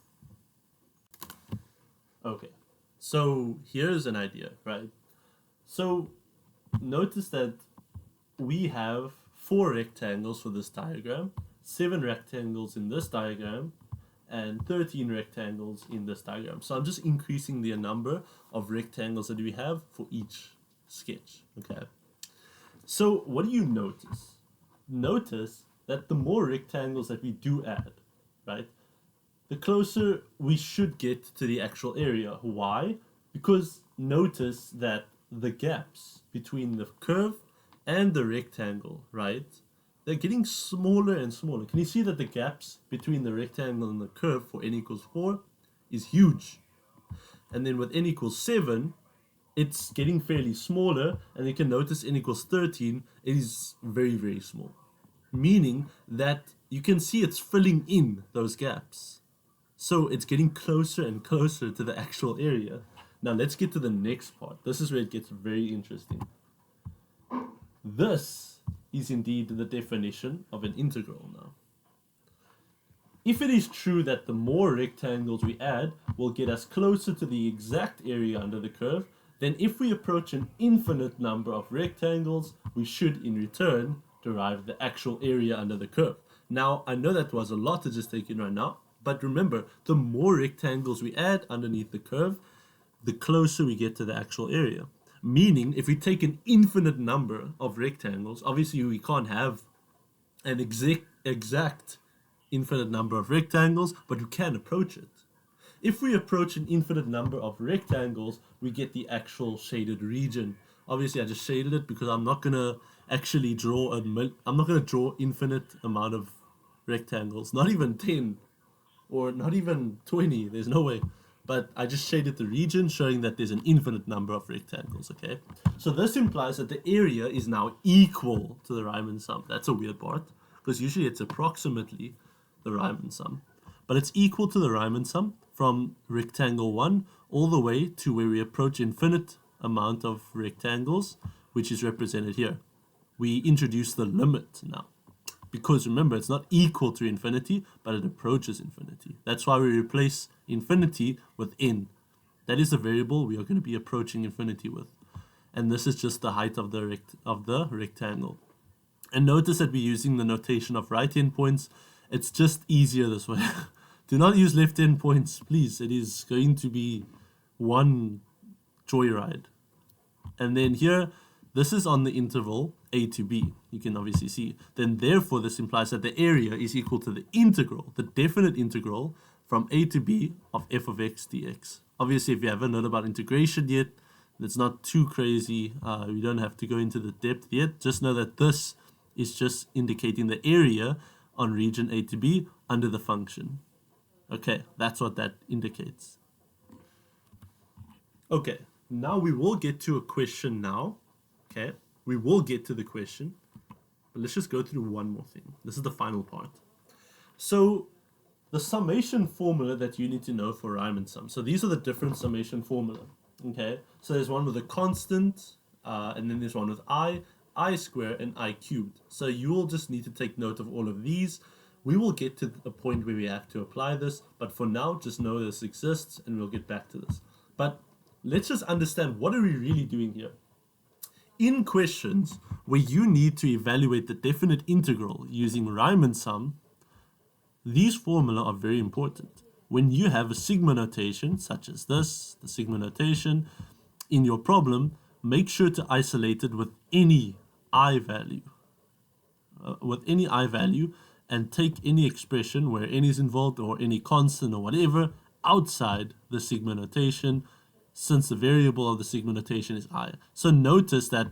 Okay, so here's an idea, right? So notice that we have 4 rectangles for this diagram, 7 rectangles in this diagram, and 13 rectangles in this diagram. So I'm just increasing the number of rectangles that we have for each sketch, okay? So what do you notice? Notice that the more rectangles that we do add, right, the closer we should get to the actual area. Why? Because notice that the gaps between the curve and the rectangle, right, they're getting smaller and smaller. Can you see that the gaps between the rectangle and the curve for n equals 4 is huge? And then with n equals 7, it's getting fairly smaller, and you can notice n equals 13, it is very, very small. Meaning that you can see it's filling in those gaps. So it's getting closer and closer to the actual area. Now let's get to the next part. This is where it gets very interesting. This is indeed the definition of an integral now. If it is true that the more rectangles we add will get us closer to the exact area under the curve, then if we approach an infinite number of rectangles, we should in return derive the actual area under the curve. Now, I know that was a lot to just take in right now, but remember, the more rectangles we add underneath the curve, the closer we get to the actual area. Meaning, if we take an infinite number of rectangles, obviously we can't have an exact infinite number of rectangles, but we can approach it. If we approach an infinite number of rectangles, we get the actual shaded region. Obviously, I just shaded it because I'm not gonna actually draw I'm not gonna draw infinite amount of rectangles, not even 10 or not even 20. There's no way. But I just shaded the region, showing that there's an infinite number of rectangles, okay? So this implies that the area is now equal to the Riemann sum. That's a weird part, because usually it's approximately the Riemann sum. But it's equal to the Riemann sum from rectangle 1 all the way to where we approach infinite amount of rectangles, which is represented here. We introduce the limit now. Because remember, it's not equal to infinity, but it approaches infinity. That's why we replace infinity with n. That is the variable we are going to be approaching infinity with. And this is just the height of the rectangle. And notice that we're using the notation of right endpoints. It's just easier this way. Do not use left endpoints, please. It is going to be one joyride. And then here, this is on the interval a to b. You can obviously see. Then therefore, this implies that the area is equal to the integral, the definite integral from a to b of f of x dx. Obviously, if you haven't heard about integration yet, it's not too crazy. We don't have to go into the depth yet. Just know that this is just indicating the area on region a to b under the function. Okay, that's what that indicates. Okay, now we will get to a question now. Okay, we will get to the question, but let's just go through one more thing. This is the final part. So the summation formula that you need to know for Riemann sum. So these are the different summation formula. Okay, so there's one with a constant, and then there's one with I squared, and I cubed. So you will just need to take note of all of these. We will get to a point where we have to apply this, but for now, just know this exists, and we'll get back to this. But let's just understand, what are we really doing here? In questions where you need to evaluate the definite integral using Riemann sum, these formula are very important. When you have a sigma notation, such as this, the sigma notation, in your problem, make sure to isolate it with any I value. And take any expression where n is involved or any constant or whatever outside the sigma notation, since the variable of the sigma notation is I. So notice that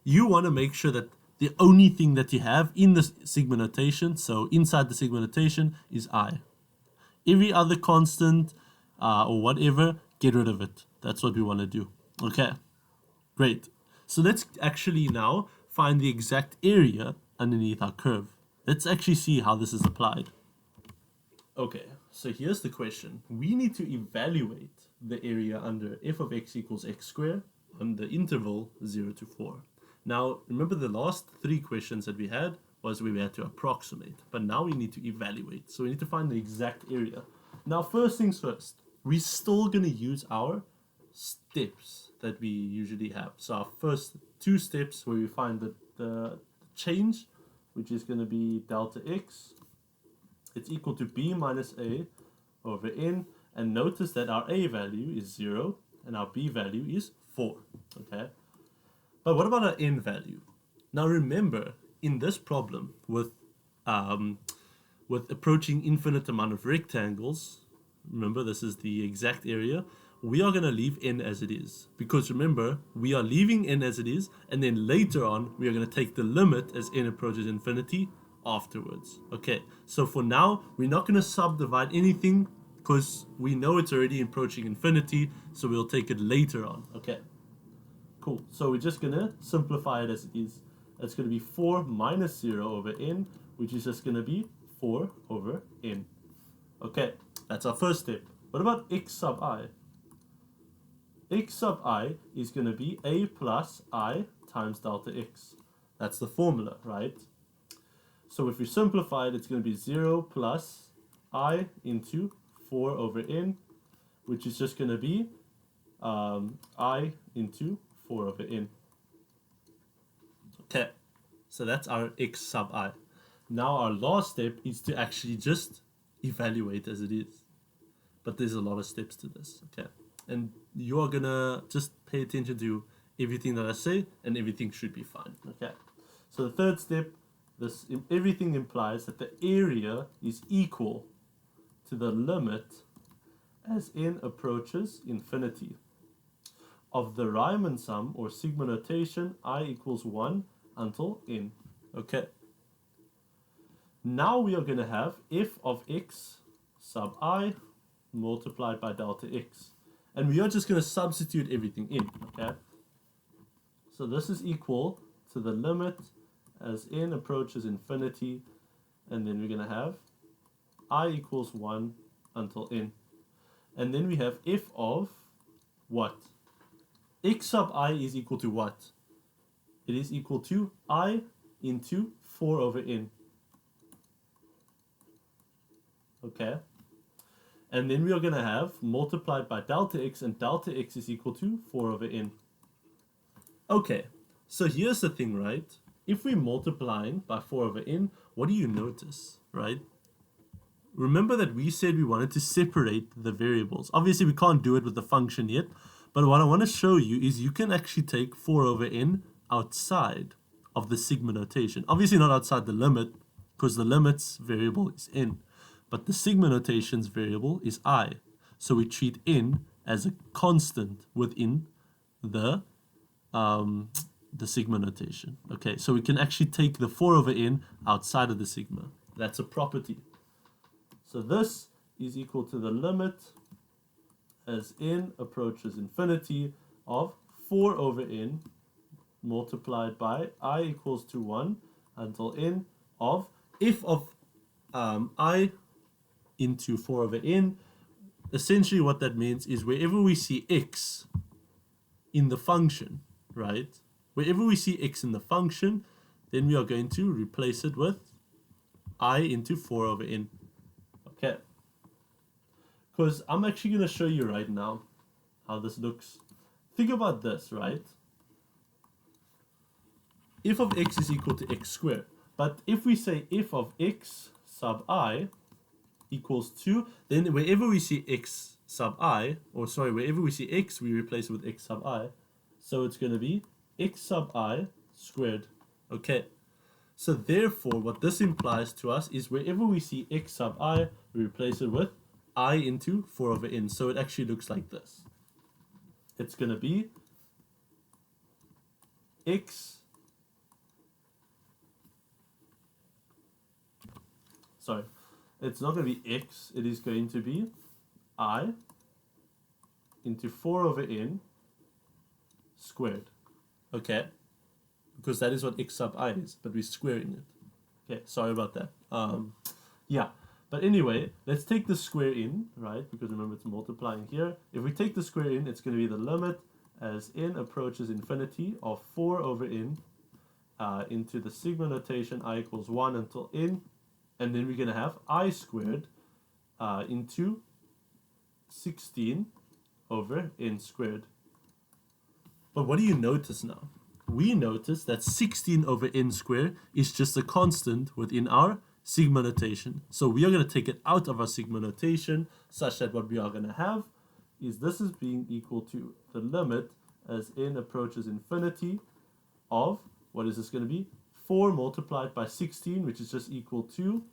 you want to make sure that the only thing that you have in the sigma notation, so inside the sigma notation, is I. Every other constant or whatever, get rid of it. That's what we want to do. Okay, great. So let's actually now find the exact area underneath our curve. Let's actually see how this is applied. Okay, so here's the question. We need to evaluate the area under f of x equals x squared on the interval 0 to 4. Now, remember the last three questions that we had was where we had to approximate, but now we need to evaluate. So we need to find the exact area. Now, first things first, we're still going to use our steps that we usually have. So our first two steps where we find the change, which is going to be delta x, it's equal to b minus a over n, and notice that our a value is 0 and our b value is 4. Okay, but what about our n value? Now remember, in this problem with approaching infinite amount of rectangles, remember this is the exact area, we are going to leave n as it is, because remember, we are leaving n as it is, and then later on we are going to take the limit as n approaches infinity afterwards. Okay, so for now we're not going to subdivide anything because we know it's already approaching infinity, so we'll take it later on. Okay, cool. So we're just going to simplify it as it is. It's going to be 4 minus 0 over n, which is just going to be 4 over n. Okay, that's our first step. What about x sub I? X sub I is going to be a plus I times delta x. That's the formula, right? So if we simplify it, it's going to be 0 plus I into 4 over n, which is just going to be I into 4 over n. Okay, so that's our x sub I. Now our last step is to actually just evaluate as it is. But there's a lot of steps to this, okay? And you are going to just pay attention to everything that I say, and everything should be fine, okay? So the third step, everything implies that the area is equal to the limit as n approaches infinity of the Riemann sum or sigma notation I equals 1 until n. Okay. Now we are going to have f of x sub I multiplied by delta x. And we are just going to substitute everything in. Okay. So this is equal to the limit as n approaches infinity, and then we're going to have I equals 1 until n. And then we have f of what? X sub I is equal to what? It is equal to I into 4 over n. Okay. And then we are going to have multiplied by delta x, and delta x is equal to 4 over n. Okay, so here's the thing, right? If we're multiplying by 4 over n, what do you notice, right? Remember that we said we wanted to separate the variables. Obviously, we can't do it with the function yet, but what I want to show you is you can actually take 4 over n outside of the sigma notation. Obviously not outside the limit, because the limit's variable is n, but the sigma notation's variable is I. So we treat n as a constant within the sigma notation. Okay, so we can actually take the 4 over n outside of the sigma. That's a property. So this is equal to the limit as n approaches infinity of 4 over n multiplied by I equals to 1 until n of f of I into 4 over n. Essentially what that means is wherever we see x, in the function, right? Wherever we see x in the function, then we are going to replace it with I into 4 over n. Okay. Because I'm actually going to show you right now how this looks. Think about this, right? F of x is equal to x squared. But if we say f of x sub I equals 2, then wherever we see x sub I, or sorry, wherever we see x, we replace it with x sub I. So it's going to be x sub I squared. Okay. So therefore, what this implies to us is wherever we see x sub I, we replace it with I into 4 over n. So it actually looks like this. It's going to be x, sorry, it's not going to be x, it is going to be I into 4 over n squared. Okay, because that is what x sub I is, but we're squaring it. Okay, sorry about that. Yeah, but anyway, let's take the square in, right? Because remember, it's multiplying here. If we take the square in, it's going to be the limit as n approaches infinity of 4 over n into the sigma notation I equals 1 until n. And then we're going to have I squared into 16 over n squared. But what do you notice now? We notice that 16 over n squared is just a constant within our sigma notation. So we are going to take it out of our sigma notation such that what we are going to have is this is being equal to the limit as n approaches infinity of, what is this going to be? 4 multiplied by 16, which is just equal to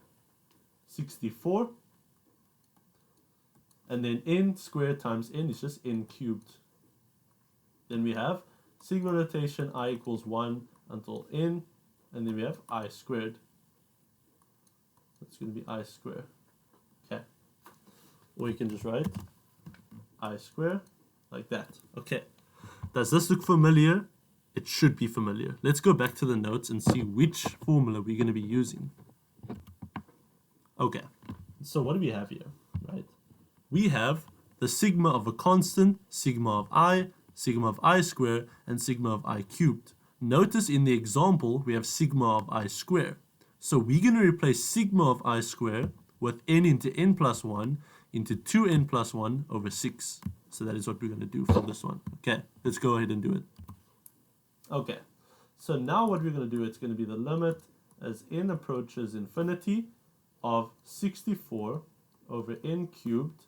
64. And then n squared times n is just n cubed. Then we have sigma notation I equals 1 until n, and then we have I squared. That's going to be I squared. Okay. Or you can just write I squared like that. Okay. Does this look familiar? It should be familiar. Let's go back to the notes and see which formula we're going to be using. Okay. So what do we have here, right? We have the sigma of a constant, sigma of I squared, and sigma of I cubed. Notice in the example, we have sigma of I squared. So we're going to replace sigma of I squared with n into n plus 1 into 2n plus 1 over 6. So that is what we're going to do for this one. Okay, let's go ahead and do it. Okay, so now what we're going to do, it's going to be the limit as n approaches infinity of 64 over n cubed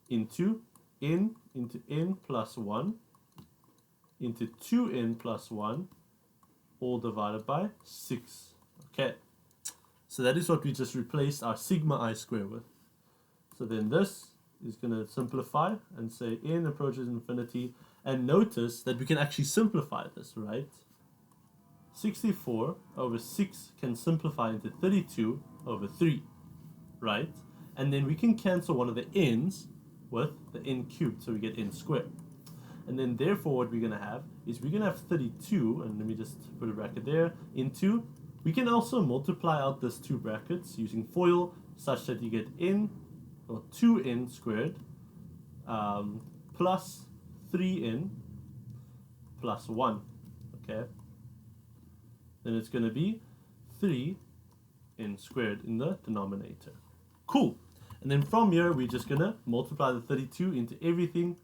into n plus 1 into 2n plus 1 all divided by 6. Okay, so that is what we just replaced our sigma I squared with. So then this is going to simplify and say n approaches infinity, and notice that we can actually simplify this, right? 64 over 6 can simplify into 32 over 3, right? And then we can cancel one of the n's with the n cubed, so we get n squared. And then therefore what we're going to have is we're going to have 32, and let me just put a bracket there, into, we can also multiply out this two brackets using FOIL such that you get n, or 2n squared, plus 3n plus 1, okay? Then it's going to be 3n squared in the denominator. Cool. And then from here, we're just going to multiply the 32 into everything,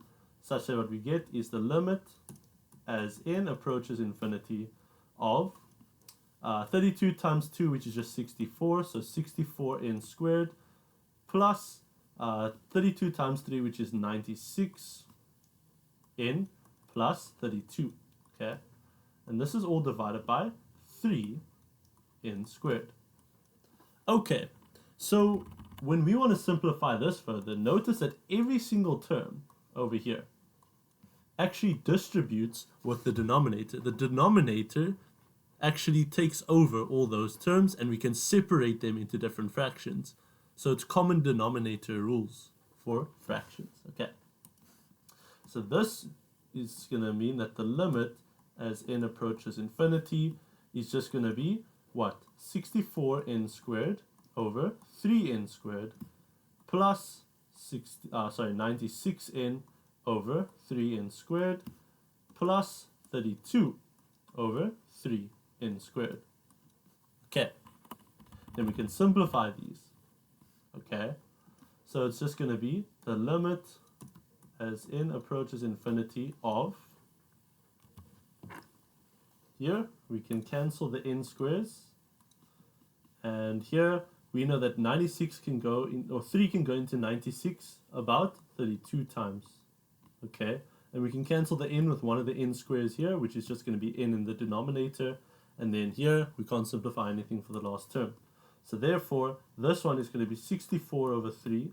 such that what we get is the limit as n approaches infinity of 32 times 2, which is just 64, so 64n squared, plus 32 times 3, which is 96n plus 32, okay? And this is all divided by 3n squared. Okay, so when we want to simplify this further, notice that every single term over here actually distributes with the denominator. The denominator actually takes over all those terms, and we can separate them into different fractions. So it's common denominator rules for fractions. Okay. So this is going to mean that the limit as n approaches infinity is just going to be what? 64n squared over 3n squared plus 96n over 3n squared plus 32 over 3n squared. Okay, then we can simplify these. Okay, so it's just going to be the limit as n approaches infinity of, here we can cancel the n squares, and here we know that 96 can go in, or 3 can go into 96 about 32 times. Okay, and we can cancel the n with one of the n squares here, which is just going to be n in the denominator, and then here we can't simplify anything for the last term. So therefore, this one is going to be 64 over 3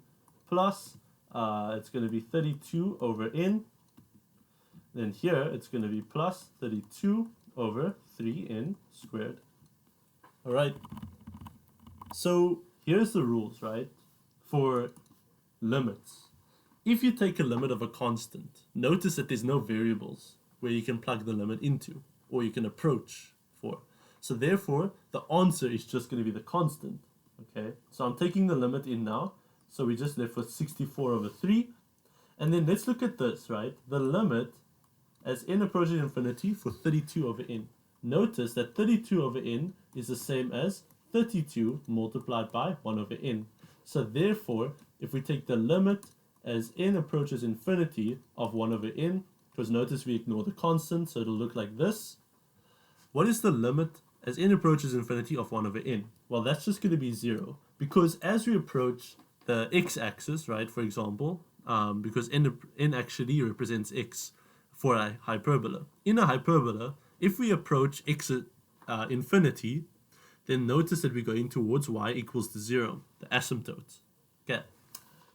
plus, it's going to be 32 over n. Then here it's going to be plus 32 over 3n squared. All right. So here's the rules, right? For limits. If you take a limit of a constant, notice that there's no variables where you can plug the limit into, or you can approach for. So therefore, the answer is just going to be the constant. Okay, so I'm taking the limit in now. So we just left with 64 over 3. And then let's look at this, right? The limit as n approaches infinity for 32 over n. Notice that 32 over n is the same as 32 multiplied by 1 over n. So therefore, if we take the limit as n approaches infinity of 1 over n, because notice we ignore the constant, so it'll look like this. What is the limit as n approaches infinity of 1 over n? Well, that's just going to be 0, because as we approach the x-axis, right, for example, because n actually represents x for a hyperbola. In a hyperbola, if we approach x infinity, then notice that we're going towards y equals to 0, the asymptote. Okay.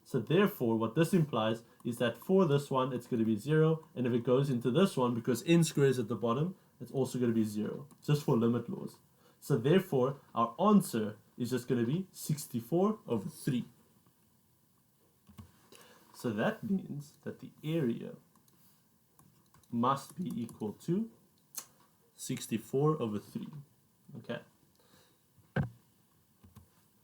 So therefore, what this implies is that for this one, it's going to be 0, and if it goes into this one, because n squared is at the bottom, it's also going to be 0, just for limit laws. So therefore, our answer is just going to be 64 over 3. So that means that the area must be equal to 64 over 3. Okay.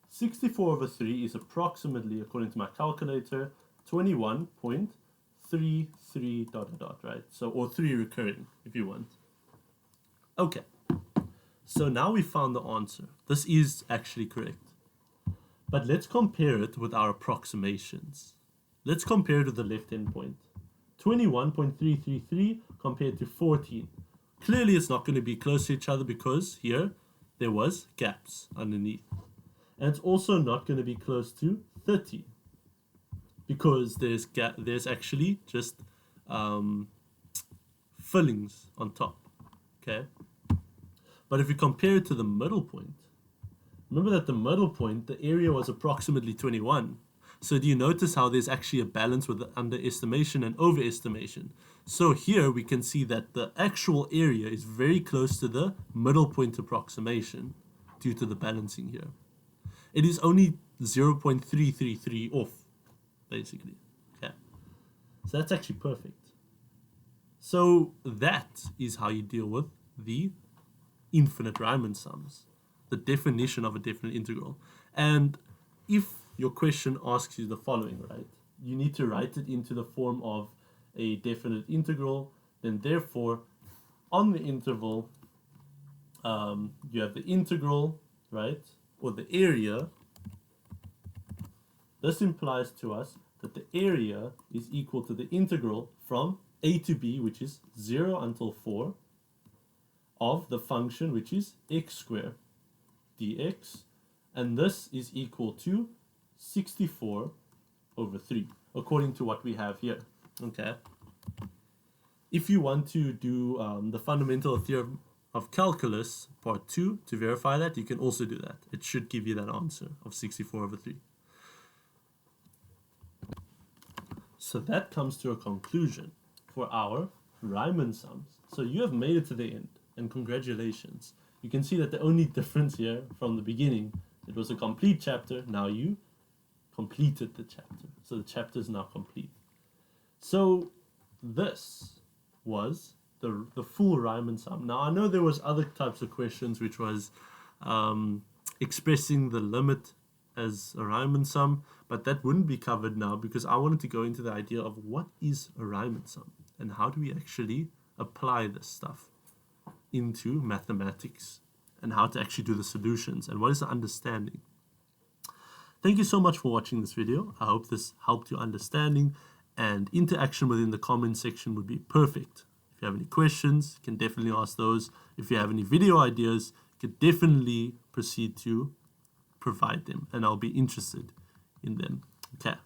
64 over 3 is approximately, according to my calculator, 21.33 ... right? So, or 3 recurring, if you want. Okay. So now we found the answer. This is actually correct. But let's compare it with our approximations. Let's compare it with the left-hand point. 21.333 compared to 14. Clearly it's not going to be close to each other because here there was gaps underneath. And it's also not going to be close to 30 because there's actually just fillings on top. Okay. But if we compare it to the middle point, remember that the middle point, the area was approximately 21. So do you notice how there's actually a balance with the underestimation and overestimation? So here we can see that the actual area is very close to the middle point approximation due to the balancing here. It is only 0.333 off, basically. Okay. So that's actually perfect. So that is how you deal with the infinite Riemann sums, the definition of a definite integral. And if your question asks you the following, right? You need to write it into the form of a definite integral. Then therefore, on the interval, you have the integral, right? Or the area. This implies to us that the area is equal to the integral from a to b, which is 0 until 4, of the function, which is x squared dx. And this is equal to 64 over 3, according to what we have here. Okay. If you want to do the fundamental theorem of calculus, part 2, to verify that, you can also do that. It should give you that answer of 64 over 3. So that comes to a conclusion for our Riemann sums. So you have made it to the end, and congratulations. You can see that the only difference here from the beginning, it was a complete chapter, now you completed the chapter. So the chapter is now complete. So this was the full Riemann sum. Now I know there was other types of questions, which was expressing the limit as a Riemann sum, but that wouldn't be covered now because I wanted to go into the idea of what is a Riemann sum and how do we actually apply this stuff into mathematics and how to actually do the solutions and what is the understanding. Thank you so much for watching this video. I hope this helped your understanding, and interaction within the comment section would be perfect. If you have any questions, you can definitely ask those. If you have any video ideas, you can definitely proceed to provide them, and I'll be interested in them. Okay.